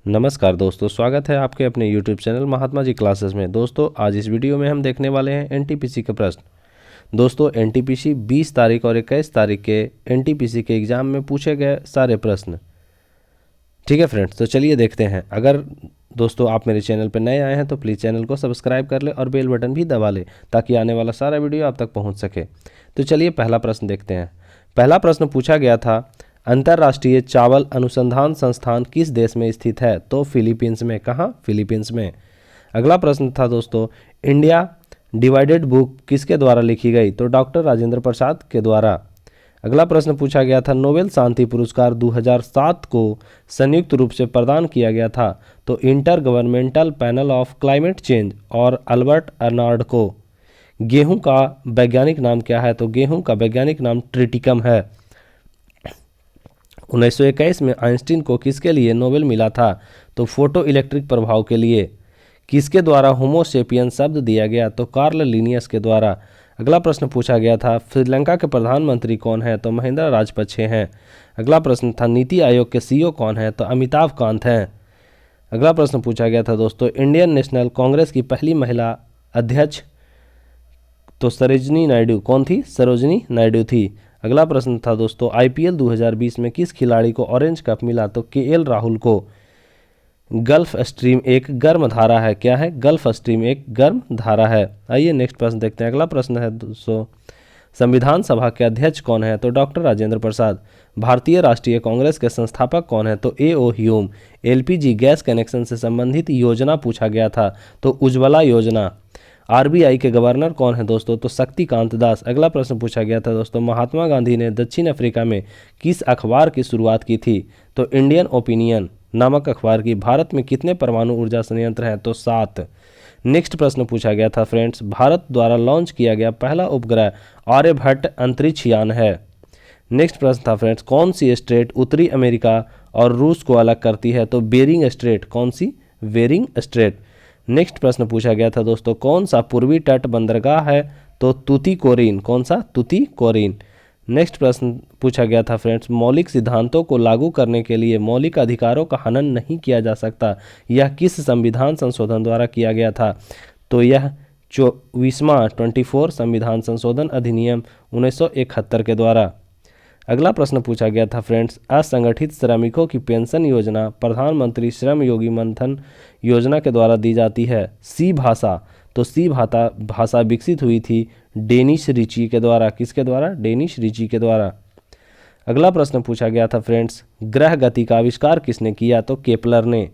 नमस्कार दोस्तों, स्वागत है आपके अपने YouTube channel Mahatma ji classes में। दोस्तों, आज इस वीडियो में हम देखने वाले हैं एनटीपीसी के प्रश्न। दोस्तों, एनटीपीसी 20 तारीख और 21 तारीख के एनटीपीसी के एग्ज़ाम में पूछे गए सारे प्रश्न। ठीक है फ्रेंड्स, तो चलिए देखते हैं। अगर दोस्तों आप मेरे चैनल पर नए आए हैं तो प्लीज़ चैनल को सब्सक्राइब कर ले और बेल बटन भी दबा ले ताकि आने वाला सारा वीडियो आप तक पहुँच सके। तो चलिए पहला प्रश्न देखते हैं। पहला प्रश्न पूछा गया था, अंतर्राष्ट्रीय चावल अनुसंधान संस्थान किस देश में स्थित है? तो फिलीपींस में। कहाँ? फिलीपींस में। अगला प्रश्न था दोस्तों, इंडिया डिवाइडेड बुक किसके द्वारा लिखी गई? तो डॉक्टर राजेंद्र प्रसाद के द्वारा। अगला प्रश्न पूछा गया था, नोबेल शांति पुरस्कार 2007 को संयुक्त रूप से प्रदान किया गया था? तो inter governmental panel of climate change और अल्बर्ट अर्नाल्ड को। गेहूं का वैज्ञानिक नाम क्या है? तो गेहूं का वैज्ञानिक नाम ट्रिटिकम है। 1921 में आइंस्टीन को किसके लिए नोबेल मिला था? तो फोटो इलेक्ट्रिक प्रभाव के लिए। किसके द्वारा होमोसेपियन शब्द दिया गया? तो कार्ल लिनियस के द्वारा। अगला प्रश्न पूछा गया था, श्रीलंका के प्रधानमंत्री कौन है? तो महिंद्रा राजपक्षे हैं। अगला प्रश्न था, नीति आयोग के सीईओ कौन है? तो अमिताभ कांत हैं। अगला प्रश्न पूछा गया था दोस्तों, इंडियन नेशनल कांग्रेस की पहली महिला अध्यक्ष तो सरोजिनी नायडू कौन थी? सरोजिनी नायडू थी। अगला प्रश्न था दोस्तों, आईपीएल 2020 में किस खिलाड़ी को ऑरेंज कप मिला? तो केएल राहुल को। गल्फ स्ट्रीम एक गर्म धारा है। क्या है? गल्फ स्ट्रीम एक गर्म धारा है। आइए नेक्स्ट प्रश्न देखते हैं। अगला प्रश्न है दोस्तों, संविधान सभा के अध्यक्ष कौन है? तो डॉक्टर राजेंद्र प्रसाद। भारतीय राष्ट्रीय कांग्रेस के संस्थापक कौन है? तो A.O.. Hume. LPG gas connection से संबंधित योजना पूछा गया था? तो उज्ज्वला योजना। आरबीआई के गवर्नर कौन है दोस्तों? तो शक्तिकांत दास। अगला प्रश्न पूछा गया था दोस्तों, महात्मा गांधी ने दक्षिण अफ्रीका में किस अखबार की शुरुआत की थी? तो इंडियन ओपिनियन नामक अखबार की। भारत में कितने परमाणु ऊर्जा संयंत्र हैं? तो 7। नेक्स्ट प्रश्न पूछा गया था फ्रेंड्स, भारत द्वारा लॉन्च किया गया पहला उपग्रह आर्यभट्ट अंतरिक्ष यान है। नेक्स्ट प्रश्न था फ्रेंड्स, कौन सी स्ट्रेट उत्तरी अमेरिका और रूस को अलग करती है? तो बेरिंग स्ट्रेट। कौन सी? Bearing straight. नेक्स्ट प्रश्न पूछा गया था दोस्तों, कौन सा पूर्वी तट बंदरगाह है? तो तूतीकोरिन। कौन सा? तूतीकोरिन। नेक्स्ट प्रश्न पूछा गया था फ्रेंड्स, मौलिक सिद्धांतों को लागू करने के लिए मौलिक अधिकारों का हनन नहीं किया जा सकता, यह किस संविधान संशोधन द्वारा किया गया था? तो यह 24वां संविधान संशोधन अधिनियम 1971 के द्वारा। अगला प्रश्न पूछा गया था फ्रेंड्स, असंगठित श्रमिकों की पेंशन योजना प्रधानमंत्री श्रम योगी मनधन योजना के द्वारा दी जाती है। सी भाषा। तो सी भाषा विकसित हुई थी डेनिश रिची के द्वारा। किसके द्वारा? डेनिश रिची के द्वारा। अगला प्रश्न पूछा गया था फ्रेंड्स, ग्रह गति का आविष्कार किसने किया? तो केपलर ने।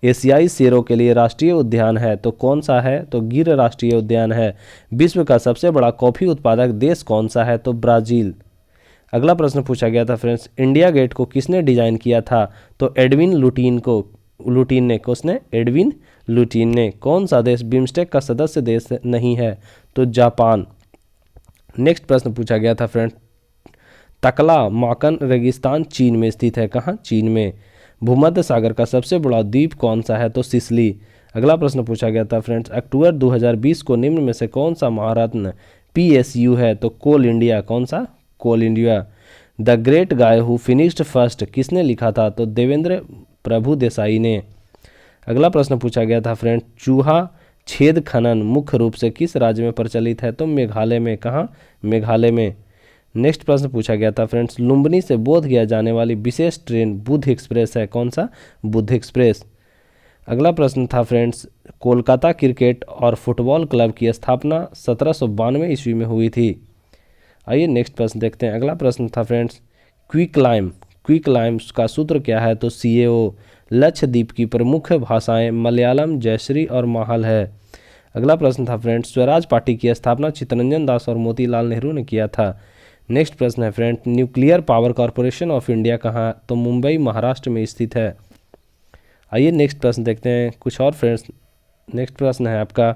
एशियाई शेरों के लिए राष्ट्रीय उद्यान है तो कौन सा है? तो गिर राष्ट्रीय उद्यान है। विश्व का सबसे बड़ा कॉफी उत्पादक देश कौन सा है? तो ब्राजील। अगला प्रश्न पूछा गया था फ्रेंड्स, इंडिया गेट को किसने डिजाइन किया था? तो एडविन लुटीन ने। किसने? एडविन लुटीन ने। कौन सा देश बिम्स्टेक का सदस्य देश नहीं है? तो जापान। नेक्स्ट प्रश्न पूछा गया था फ्रेंड्स, तकला माकन रेगिस्तान चीन में स्थित है। कहाँ? चीन में। भूमध्य सागर का सबसे बड़ा द्वीप कौन सा है? तो सिसिली। अगला प्रश्न पूछा गया था फ्रेंड्स, अक्टूबर 2020 को निम्न में से कौन सा महारत्न पीएसयू है? तो कोल इंडिया। कौन सा? Coal India. The great guy who finished first किसने लिखा था? तो देवेंद्र प्रभु देसाई ने। अगला प्रश्न पूछा गया था फ्रेंड्स, चूहा छेद खनन मुख्य रूप से किस राज्य में प्रचलित है? तो मेघालय में। कहाँ? मेघालय में। नेक्स्ट प्रश्न पूछा गया था फ्रेंड्स, लुम्बिनी से बोध गया जाने वाली विशेष ट्रेन बुध एक्सप्रेस है। कौन सा? बुध एक्सप्रेस। अगला प्रश्न था फ्रेंड्स, कोलकाता क्रिकेट और फुटबॉल क्लब की स्थापना 1792 ईस्वी में हुई थी। आइए नेक्स्ट प्रश्न देखते हैं। अगला प्रश्न था फ्रेंड्स, क्विकलाइम का सूत्र क्या है? तो CAO। लक्षद्वीप की प्रमुख भाषाएं मलयालम, जयश्री और माहल है। अगला प्रश्न था फ्रेंड्स, स्वराज पार्टी की स्थापना चित्तरंजन दास और मोतीलाल नेहरू ने किया था। नेक्स्ट प्रश्न है friends, nuclear power corporation of India कहाँ? तो मुंबई महाराष्ट्र में स्थित है। आइए नेक्स्ट प्रश्न देखते हैं कुछ और फ्रेंड्स। नेक्स्ट प्रश्न है आपका,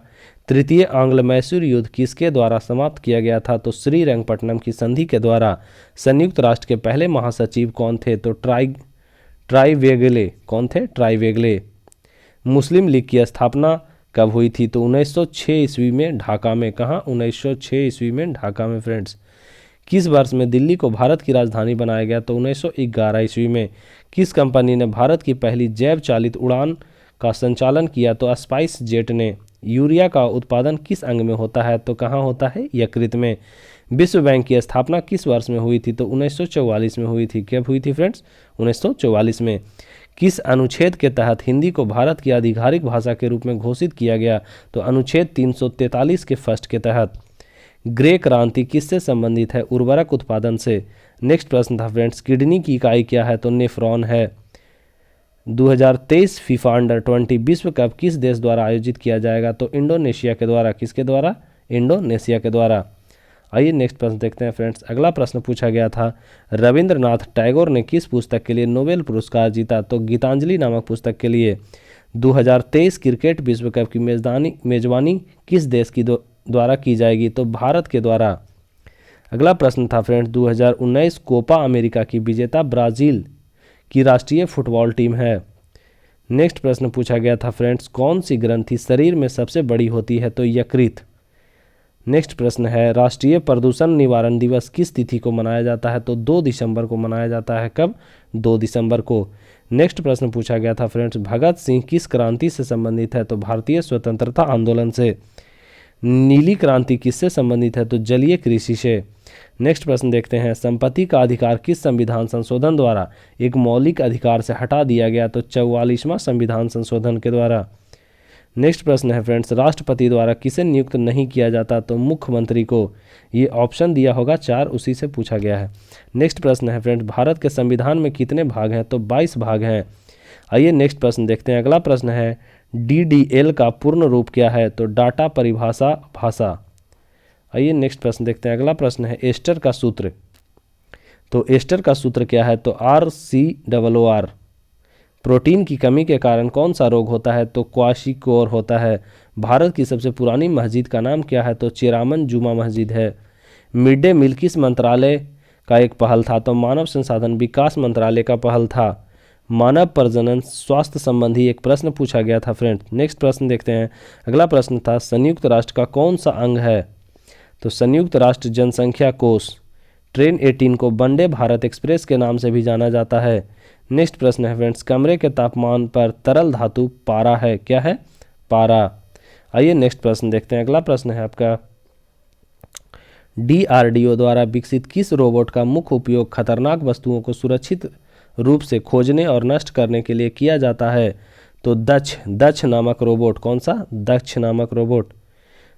तृतीय आंग्ल मैसूर युद्ध किसके द्वारा समाप्त किया गया था? तो श्रीरंगपट्टनम की संधि के द्वारा। संयुक्त राष्ट्र के पहले महासचिव कौन थे? तो ट्राइवेगले। कौन थे? ट्राइवेगले। मुस्लिम लीग की स्थापना कब हुई थी? तो 1906 ईस्वी में ढाका में। कहाँ? 1906 ईस्वी में ढाका में फ्रेंड्स। किस वर्ष में दिल्ली को भारत की राजधानी बनाया गया? तो 1911 ईस्वी में। किस कंपनी ने भारत की पहली जैव चालित उड़ान का संचालन किया? तो स्पाइस जेट ने। यूरिया का उत्पादन किस अंग में होता है? तो कहाँ होता है? यकृत में। विश्व बैंक की स्थापना किस वर्ष में हुई थी? तो 1944 में हुई थी। कब हुई थी फ्रेंड्स? 1944 में। किस अनुच्छेद के तहत हिंदी को भारत की आधिकारिक भाषा के रूप में घोषित किया गया? तो अनुच्छेद 343 के फर्स्ट के तहत। ग्रे क्रांति किससे संबंधित है? उर्वरक उत्पादन से। नेक्स्ट प्रश्न था फ्रेंड्स, किडनी की इकाई क्या है? तो नेफ्रॉन है। 2023 फीफा अंडर-20 विश्व कप किस देश द्वारा आयोजित किया जाएगा? तो इंडोनेशिया के द्वारा। किसके द्वारा? इंडोनेशिया के द्वारा। आइए नेक्स्ट प्रश्न देखते हैं फ्रेंड्स। अगला प्रश्न पूछा गया था, रविंद्रनाथ टैगोर ने किस पुस्तक के लिए नोबेल पुरस्कार जीता? तो गीतांजलि नामक पुस्तक के लिए। 2023 क्रिकेट विश्व कप की मेजबानी किस देश की द्वारा की जाएगी? तो भारत के द्वारा। अगला प्रश्न था फ्रेंड्स, 2019 कोपा अमेरिका की विजेता ब्राजील की राष्ट्रीय फुटबॉल टीम है। नेक्स्ट प्रश्न पूछा गया था फ्रेंड्स, कौन सी ग्रंथि शरीर में सबसे बड़ी होती है? तो यकृत। नेक्स्ट प्रश्न है, राष्ट्रीय प्रदूषण निवारण दिवस किस तिथि को मनाया जाता है? तो 2 दिसंबर को मनाया जाता है। कब? 2 दिसंबर को। नेक्स्ट प्रश्न पूछा गया था फ्रेंड्स, भगत सिंह किस क्रांति से संबंधित है? तो भारतीय स्वतंत्रता आंदोलन से। नीली क्रांति किससे संबंधित है? तो जलीय कृषि से। नेक्स्ट प्रश्न देखते हैं, संपत्ति का अधिकार किस संविधान संशोधन द्वारा एक मौलिक अधिकार से हटा दिया गया? तो 44वां संविधान संशोधन के द्वारा। नेक्स्ट प्रश्न है फ्रेंड्स, राष्ट्रपति द्वारा किसे नियुक्त नहीं किया जाता? तो मुख्यमंत्री को। ये ऑप्शन दिया होगा 4, उसी से पूछा गया है। नेक्स्ट प्रश्न है फ्रेंड्स, भारत के संविधान में कितने भाग हैं? तो 22 भाग हैं। आइए नेक्स्ट प्रश्न देखते हैं। अगला प्रश्न है, DDL का पूर्ण रूप क्या है? तो डाटा परिभाषा भाषा। आइए नेक्स्ट प्रश्न देखते हैं। अगला प्रश्न है, एस्टर का सूत्र। तो एस्टर का सूत्र क्या है? तो RCOOR। प्रोटीन की कमी के कारण कौन सा रोग होता है? तो क्वाशिकोर होता है। भारत की सबसे पुरानी मस्जिद का नाम क्या है? तो चेरामन जुमा मस्जिद है। मिड डे मील किस मंत्रालय का एक पहल था? तो मानव संसाधन विकास मंत्रालय का पहल था। मानव प्रजनन स्वास्थ्य संबंधी एक प्रश्न पूछा गया था फ्रेंड्स। नेक्स्ट प्रश्न देखते हैं। अगला प्रश्न था, संयुक्त राष्ट्र का कौन सा अंग है? तो संयुक्त राष्ट्र जनसंख्या कोष। ट्रेन 18 को वंदे भारत एक्सप्रेस के नाम से भी जाना जाता है। नेक्स्ट प्रश्न है फ्रेंड्स, कमरे के तापमान पर तरल धातु पारा है। क्या है? पारा। आइए नेक्स्ट प्रश्न देखते हैं। अगला प्रश्न है आपका, DRDO द्वारा विकसित किस रोबोट का मुख्य उपयोग खतरनाक वस्तुओं को सुरक्षित रूप से खोजने और नष्ट करने के लिए किया जाता है? तो दक्ष नामक रोबोट। कौन सा? दक्ष नामक रोबोट।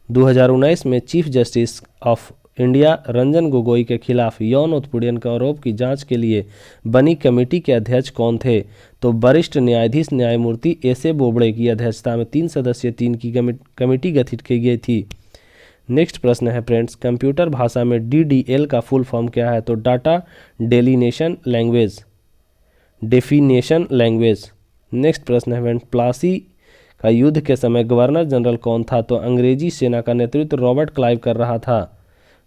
2019 में chief justice of India Ranjan Gogoi के खिलाफ यौन उत्पीड़न के आरोप की जांच के लिए बनी कमेटी के अध्यक्ष कौन थे? तो वरिष्ठ न्यायाधीश न्यायमूर्ति एस.ए. बोबड़े की अध्यक्षता में 3 सदस्यीय की कमेटी गठित की गई थी। नेक्स्ट प्रश्न है फ्रेंड्स, कंप्यूटर भाषा में DDL का फुल फॉर्म क्या है? तो डाटा डेफिनेशन लैंग्वेज। नेक्स्ट प्रश्न है फ्रेंड्स, प्लासी का युद्ध के समय गवर्नर जनरल कौन था? तो अंग्रेजी सेना का नेतृत्व रॉबर्ट क्लाइव कर रहा था,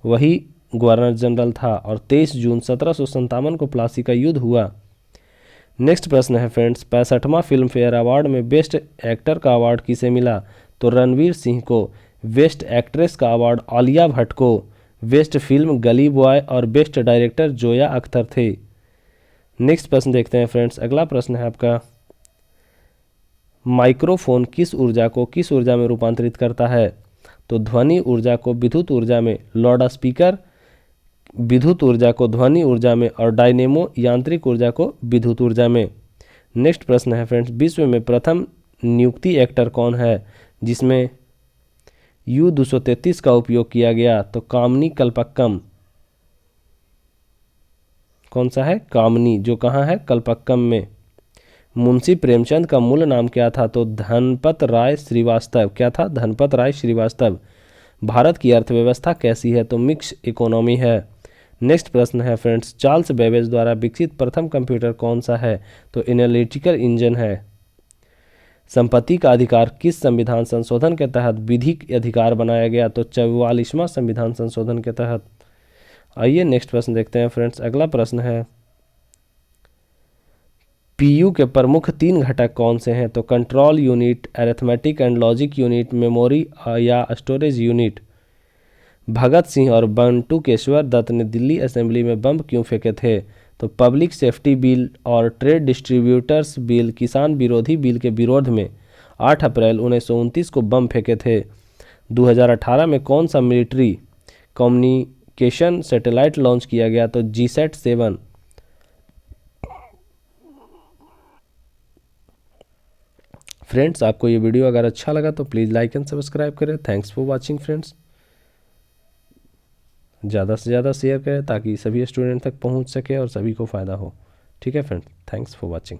वही गवर्नर जनरल था। और 23 जून 1757 को प्लासी का युद्ध हुआ। नेक्स्ट प्रश्न है फ्रेंड्स, 65वां फिल्म फेयर अवार्ड में बेस्ट एक्टर का अवार्ड किसे मिला? तो रणवीर सिंह को। बेस्ट एक्ट्रेस का अवार्ड आलिया भट्ट को। बेस्ट फिल्म गली बॉय और बेस्ट डायरेक्टर जोया अख्तर थे। नेक्स्ट प्रश्न देखते हैं फ्रेंड्स। अगला प्रश्न है आपका, माइक्रोफोन किस ऊर्जा में रूपांतरित करता है? तो ध्वनि ऊर्जा को विद्युत ऊर्जा में, लाउड स्पीकर विद्युत ऊर्जा को ध्वनि ऊर्जा में और डायनेमो यांत्रिक ऊर्जा को विद्युत ऊर्जा में। नेक्स्ट प्रश्न है फ्रेंड्स, विश्व में प्रथम नियुक्ति एक्टर कौन है जिसमें U-233 का उपयोग किया गया? तो कामनी कल्पक्कम। कौन सा है? कामनी, जो कहाँ है? कल्पक्कम में। मुंशी प्रेमचंद का मूल नाम क्या था? तो धनपत राय श्रीवास्तव। क्या था? धनपत राय श्रीवास्तव। भारत की अर्थव्यवस्था कैसी है? तो मिक्स इकोनॉमी है। नेक्स्ट प्रश्न है फ्रेंड्स, चार्ल्स बेबेज द्वारा विकसित प्रथम कंप्यूटर कौन सा है? तो एनालिटिकल इंजन है। संपत्ति का अधिकार किस संविधान संशोधन के तहत विधिक अधिकार बनाया गया? तो 44वां संविधान संशोधन के तहत। आइए नेक्स्ट प्रश्न देखते हैं फ्रेंड्स। अगला प्रश्न है, PU के प्रमुख 3 घटक कौन से हैं? तो control unit, arithmetic and logic unit, memory या स्टोरेज यूनिट। भगत सिंह और बंटू केशवर दत्त ने दिल्ली असेंबली में बम क्यों फेंके थे? तो पब्लिक सेफ्टी बिल और ट्रेड डिस्ट्रीब्यूटर्स बिल, किसान विरोधी बिल के विरोध में 8 अप्रैल 1929 को बम फेंके थे। 2018 में कौन सा मिलिट्री कम्युनिकेशन सैटेलाइट लॉन्च किया गया? तो GSAT-7। फ्रेंड्स, आपको ये वीडियो अगर अच्छा लगा तो प्लीज़ लाइक एंड सब्सक्राइब करें। Thanks for watching friends. ज़्यादा से ज़्यादा शेयर करें ताकि सभी स्टूडेंट तक पहुंच सके और सभी को फ़ायदा हो। ठीक है फ्रेंड्स, थैंक्स फॉर वॉचिंग।